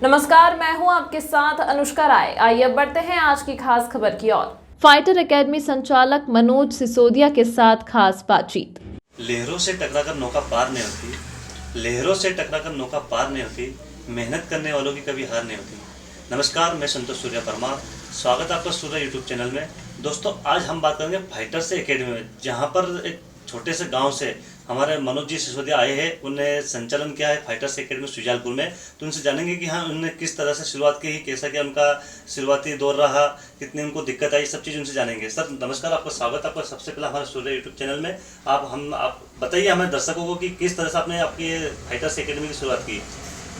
नमस्कार, मैं हूं आपके साथ अनुष्का राय। आइए अब बढ़ते हैं आज की खास खबर की ओर। फाइटर एकेडमी संचालक मनोज सिसोदिया के साथ खास बातचीत। लहरों से टकराकर नौका पार नहीं होती, लहरों से टकराकर नौका पार नहीं होती, मेहनत करने वालों की कभी हार नहीं होती। नमस्कार, मैं संतोष सूर्या परमार, स्वागत है आपका सूर्या यूट्यूब चैनल में। दोस्तों, आज हम बात करेंगे फाइटर्स एकेडमी में, जहां पर एक छोटे से गांव से हमारे मनोज जी सिसोदिया आए हैं। उन्होंने संचालन किया है फाइटर्स एकेडमी सुजालपुर में। तो उनसे जानेंगे कि हाँ, उन्होंने किस तरह से शुरुआत की, कैसा क्या उनका शुरुआती दौर रहा, कितनी उनको दिक्कत आई, सब चीज़ उनसे जानेंगे। सर नमस्कार, आपका स्वागत है आपका सबसे पहला हमारे सूर्या यूट्यूब चैनल में। आप बताइए हमें दर्शकों को कि किस तरह से आपने आपकी फाइटर्स एकेडमी की शुरुआत की।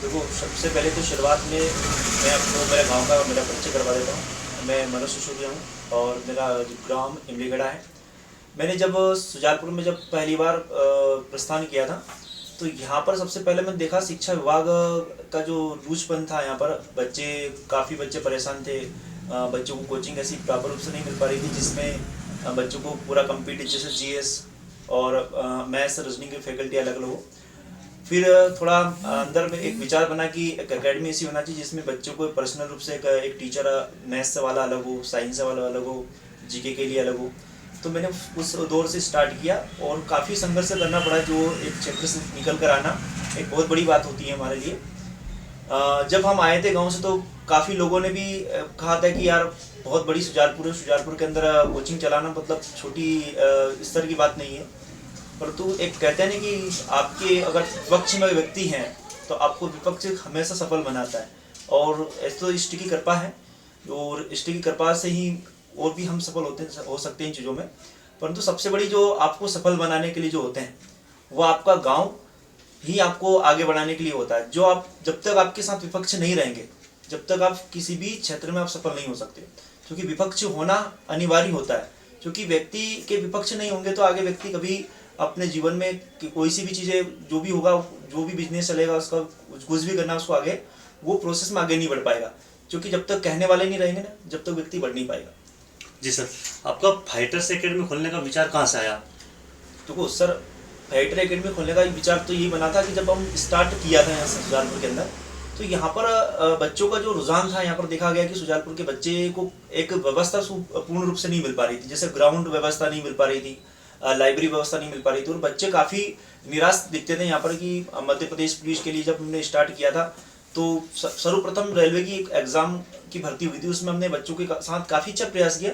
देखो, सबसे पहले तो शुरुआत में मैं आपको मेरे गांव का मेरा परिचय करवा देता हूँ। मैं मनोज सिसोदिया हूँ और मेरा ग्राम इमलीगढ़ा है। मैंने जब सुजालपुर में जब पहली बार प्रस्थान किया था, तो यहाँ पर सबसे पहले मैंने देखा शिक्षा विभाग का जो रूझपन था। यहाँ पर काफ़ी बच्चे परेशान थे। बच्चों को कोचिंग ऐसी प्रॉपर रूप से नहीं मिल पा रही थी जिसमें बच्चों को पूरा कंप्लीट, जैसे जीएस और मैथ्स रीजनिंग की फैकल्टी अलग अलग हो। फिर थोड़ा अंदर में एक विचार बना कि एक एकेडमी ऐसी होना चाहिए जिसमें बच्चों को पर्सनल रूप से एक टीचर मैथ्स वाला अलग हो, साइंस वाला अलग हो, जीके के लिए अलग हो। तो मैंने उस दौर से स्टार्ट किया और काफ़ी संघर्ष करना पड़ा। जो एक क्षेत्र से निकल कर आना एक बहुत बड़ी बात होती है हमारे लिए। जब हम आए थे गांव से तो काफ़ी लोगों ने भी कहा था कि यार बहुत बड़ी सुजालपुर है, सुजालपुर के अंदर कोचिंग चलाना मतलब छोटी स्तर की बात नहीं है। परंतु एक कहते हैं ना कि आपके अगर विपक्ष में व्यक्ति हैं तो आपको विपक्ष हमेशा सफल बनाता है। और ऐसे तो इष्ट की कृपा है, और इष्ट की कृपा से ही और भी हम सफल हो सकते हैं इन चीज़ों में। परंतु सबसे बड़ी जो आपको सफल बनाने के लिए जो होते हैं वो आपका गांव ही आपको आगे बढ़ाने के लिए होता है। जो आप जब तक आपके साथ विपक्ष नहीं रहेंगे, जब तक आप किसी भी क्षेत्र में आप सफल नहीं हो सकते, क्योंकि विपक्ष होना अनिवार्य होता है। क्योंकि व्यक्ति के विपक्ष नहीं होंगे तो आगे व्यक्ति कभी अपने जीवन में कोई सी भी चीज़ें जो भी होगा, जो भी बिजनेस चलेगा, उसका कुछ भी करना उसको आगे वो प्रोसेस में आगे नहीं बढ़ पाएगा। क्योंकि जब तक कहने वाले नहीं रहेंगे ना, जब तक व्यक्ति बढ़ नहीं पाएगा। जी सर, आपका फाइटर्स एकेडमी खोलने का विचार कहाँ से आया? तो सर, फाइटर एकेडमी खोलने का विचार तो यही बना था कि जब हम स्टार्ट किया था यहाँ से सुजालपुर के अंदर, तो यहाँ पर बच्चों का जो रुझान था, यहाँ पर देखा गया कि सुजालपुर के बच्चे को एक व्यवस्था पूर्ण रूप से नहीं मिल पा रही थी। जैसे ग्राउंड व्यवस्था नहीं मिल पा रही थी, लाइब्रेरी व्यवस्था नहीं मिल पा रही थी, और बच्चे काफ़ी निराश दिखते थे यहाँ पर। कि मध्य प्रदेश पुलिस के लिए जब हमने स्टार्ट किया था तो सर्वप्रथम रेलवे की एक एग्ज़ाम की भर्ती हुई थी, उसमें हमने बच्चों के साथ काफ़ी अच्छा प्रयास किया।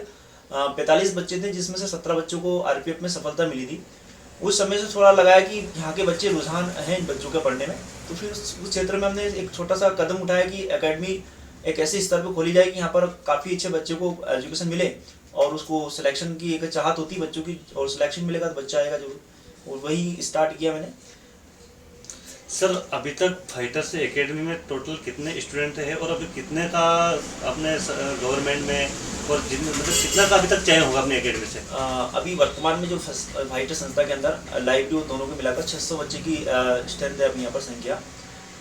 45 बच्चे थे जिसमें से 17 बच्चों को आरपीएफ में सफलता मिली थी। उस समय से थोड़ा लगाया कि यहाँ के बच्चे रुझान हैं इन बच्चों के पढ़ने में। तो फिर उस क्षेत्र में हमने एक छोटा सा कदम उठाया कि एकेडमी एक ऐसे स्तर पर खोली जाए कि यहाँ पर काफ़ी अच्छे बच्चों को एजुकेशन मिले, और उसको सिलेक्शन की एक चाहत होती है बच्चों की, और सिलेक्शन मिलेगा तो बच्चा आएगा जरूर। और वही स्टार्ट किया मैंने। सर, अभी तक फाइटर्स एकेडमी में टोटल कितने स्टूडेंट हैं और अभी कितने का अपने गवर्नमेंट में और मतलब कितना का अभी तक चयन होगा अपने एकेडमी से? अभी वर्तमान में जो फाइटर संस्था के अंदर लाइव दोनों को मिलाकर 600 बच्चे की स्ट्रेंथ है अभी यहाँ पर संख्या,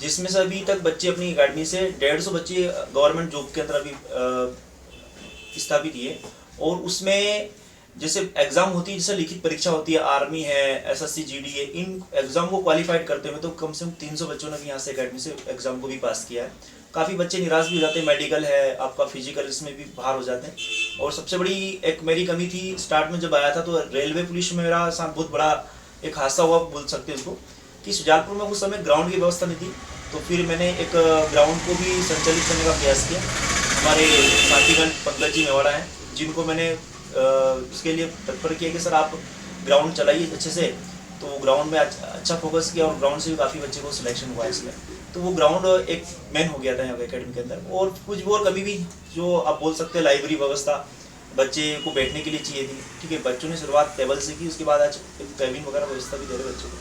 जिसमें से अभी तक बच्चे अपनी एकेडमी से 150 बच्चे गवर्नमेंट जॉब के अंदर अभी स्थापित किए। और उसमें जैसे एग्जाम होती है, जैसे लिखित परीक्षा होती है, आर्मी है, एसएससी जीडी है, इन एग्जाम को क्वालिफाइड करते हुए तो कम से कम 300 बच्चों ने भी यहाँ से एकेडमी से एग्जाम को भी पास किया है। काफ़ी बच्चे निराश भी हो जाते हैं, मेडिकल है आपका, फिजिकल, इसमें भी बाहर हो जाते हैं। और सबसे बड़ी एक मेरी कमी थी स्टार्ट में जब आया था, तो रेलवे पुलिस में मेरा साथ बहुत बड़ा एक हादसा हुआ बोल सकते हैं उसको, कि सुजालपुर में उस समय ग्राउंड की व्यवस्था नहीं थी। तो फिर मैंने एक ग्राउंड को भी संचालित करने का प्रयास किया। हमारे साथीगण पंकज जी मेवाड़ा हैं, जिनको मैंने उसके लिए तत्पर किया कि सर आप ग्राउंड चलाइए अच्छे से। तो ग्राउंड में अच्छा फोकस किया और ग्राउंड से भी काफ़ी बच्चे को सिलेक्शन हुआ इसमें। तो वो ग्राउंड एक मेन हो गया था यहाँ एकेडमी के अंदर। और कुछ भी और कभी भी जो आप बोल सकते हैं लाइब्रेरी व्यवस्था बच्चे को बैठने के लिए चाहिए थी। ठीक है, बच्चों ने शुरुआत टेबल से की, उसके बाद आज कैबिन वगैरह व्यवस्था भी दे रहे बच्चों को।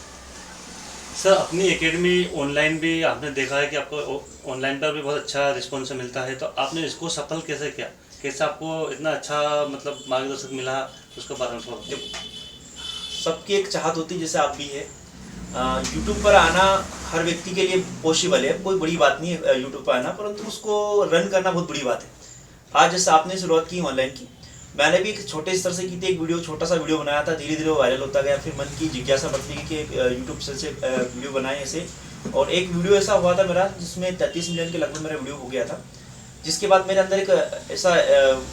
सर, अपनी एकेडमी ऑनलाइन भी आपने देखा है कि आपको ऑनलाइन पर भी बहुत अच्छा रिस्पॉन्स मिलता है, तो आपने इसको सफल कैसे किया? कैसे आपको इतना अच्छा मतलब मार्गदर्शक मिला, उसके बारे में थोड़ा। सबकी एक चाहत होती है, जैसे आप भी है। यूट्यूब पर आना हर व्यक्ति के लिए पॉसिबल है, कोई बड़ी बात नहीं है यूट्यूब पर आना, परंतु उसको रन करना बहुत बड़ी बात है। आज जैसे आपने शुरुआत की ऑनलाइन की, मैंने भी एक छोटे स्तर से की थी, एक वीडियो, छोटा सा वीडियो बनाया था, धीरे धीरे वो वायरल होता गया। फिर मन की जिज्ञासा बढ़ती गई कि यूट्यूब से वीडियो बनाए ऐसे, और एक वीडियो ऐसा हुआ था मेरा जिसमें 33 मिलियन के लगभग मेरा वीडियो हो गया था, जिसके बाद मेरे अंदर एक ऐसा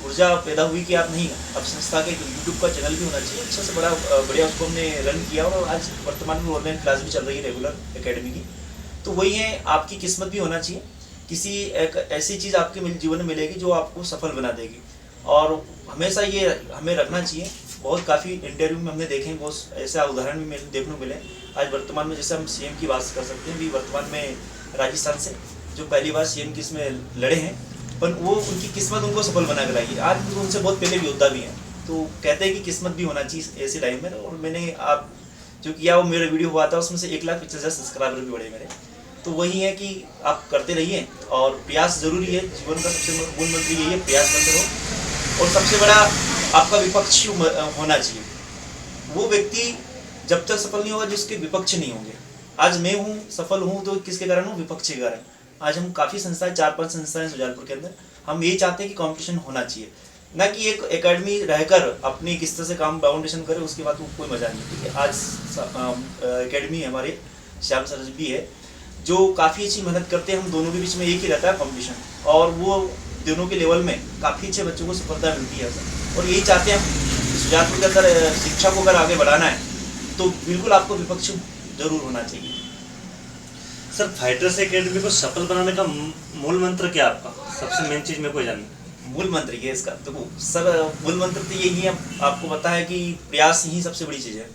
ऊर्जा पैदा हुई कि आप नहीं, अब संस्था के यूट्यूब का चैनल भी होना चाहिए, अच्छा से बढ़िया उसको हमने रन किया और आज वर्तमान में ऑनलाइन क्लास भी चल रही है रेगुलर एकेडमी की। तो वही है, आपकी किस्मत भी होना चाहिए, किसी एक ऐसी चीज़ आपके जीवन में मिलेगी जो आपको सफल बना देगी, और हमेशा ये हमें रखना चाहिए। बहुत काफ़ी इंटरव्यू में हमने देखे, बहुत ऐसा उदाहरण भी देखने को मिले। आज वर्तमान में जैसे हम सीएम की बात कर सकते हैं, भी वर्तमान में राजस्थान से जो पहली बार सीएम की इसमें लड़े हैं, पर वो उनकी किस्मत उनको सफल बना के लाई है। आज उनसे बहुत पहले भी योद्धा भी हैं, तो कहते हैं कि किस्मत भी होना चाहिए ऐसी लाइन में। और मैंने आप जो किया वो मेरा वीडियो हुआ था, उसमें से 1,50,000 सब्सक्राइबर भी बढ़े मेरे। तो वही है कि आप करते रहिए और प्रयास जरूरी है, जीवन का सबसे मूल मंत्र यही है, प्रयास करते रहो। और सबसे बड़ा आपका विपक्ष होना चाहिए। वो व्यक्ति जब तक सफल नहीं होगा जिसके विपक्ष नहीं होंगे। आज मैं हूँ, सफल हूँ, तो किसके कारण हूँ? विपक्ष के कारण। आज हम काफ़ी संस्थाएं, 4-5 संस्थाएं सुजालपुर के अंदर, हम यही चाहते हैं कि कंपटीशन होना चाहिए, ना कि एक एकेडमी रहकर अपनी किस तरह से काम फाउंडेशन करे उसके बाद वो कोई मजा नहीं। ठीक है, आज एकेडमी हमारे श्याम सर भी है जो काफ़ी अच्छी मेहनत करते हैं। हम दोनों के बीच में एक ही रहता है कंपटीशन, और वो दोनों के लेवल में काफ़ी अच्छे बच्चों को सफलता मिलती है। और यही चाहते हैं हम सुजालपुर के अंदर शिक्षा को अगर आगे बढ़ाना है तो बिल्कुल आपको विपक्ष जरूर होना चाहिए। सर, फाइटर्स एकेडमी को सफल बनाने का मूल मंत्र क्या आपका? सबसे मेन चीज मेरे को जानना। मूल मंत्र ये इसका तो सर, मूल मंत्र तो यही है, आपको पता है कि प्रयास ही सबसे बड़ी चीज़ है।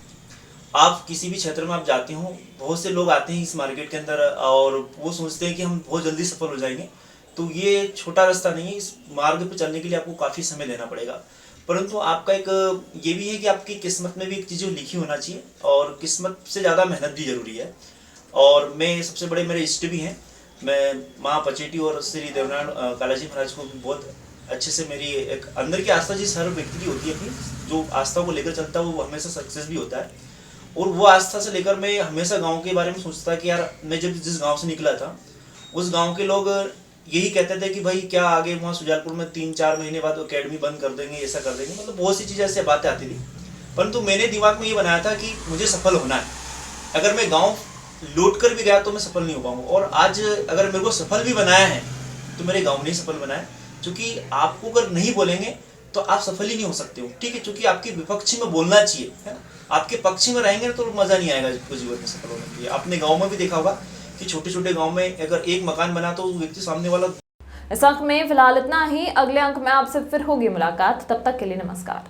आप किसी भी क्षेत्र में आप जाते हो, बहुत से लोग आते हैं इस मार्केट के अंदर और वो सोचते हैं कि हम बहुत जल्दी सफल हो जाएंगे, तो ये छोटा रास्ता नहीं है। इस मार्ग पर चलने के लिए आपको काफ़ी समय देना पड़ेगा, परंतु आपका एक ये भी है कि आपकी किस्मत में भी एक चीज़ लिखी होना चाहिए, और किस्मत से ज़्यादा मेहनत भी जरूरी है। और मैं सबसे बड़े मेरे इष्ट भी हैं, मैं माँ पचेटी और श्री देवनारायण कालाजी महाराज को भी बहुत अच्छे से, मेरी एक अंदर की आस्था जिस हर व्यक्ति की होती है, अपनी जो आस्था को लेकर चलता है वो हमेशा सक्सेस भी होता है। और वो आस्था से लेकर मैं हमेशा गांव के बारे में सोचता कि यार, मैं जब जिस गांव से निकला था उस गांव के लोग यही कहते थे कि भाई क्या आगे वहाँ सुजालपुर में 3-4 महीने बाद एकेडमी बंद कर देंगे, ऐसा कर देंगे, मतलब बहुत सी चीज़ें ऐसे बातें आती थी। परंतु मैंने दिमाग में ये बनाया था कि मुझे सफल होना है। अगर मैं गाँव लौट कर भी गया तो मैं सफल नहीं हो पाऊंगा। और आज अगर मेरे को सफल भी बनाया है तो मेरे गाँव ने सफल बनाया, क्योंकि आपको अगर नहीं बोलेंगे तो आप सफल ही नहीं हो सकते हो। ठीक है, क्योंकि आपके विपक्ष में बोलना चाहिए, है ना। आपके पक्ष में रहेंगे तो मजा नहीं आएगा जीवन में सफल होने के लिए। आपने गाँव में भी देखा होगा कि छोटे छोटे गाँव में अगर एक मकान बना तो व्यक्ति सामने वाला। इस अंक में फिलहाल इतना ही। अगले अंक में आपसे फिर होगी मुलाकात, तब तक के लिए नमस्कार।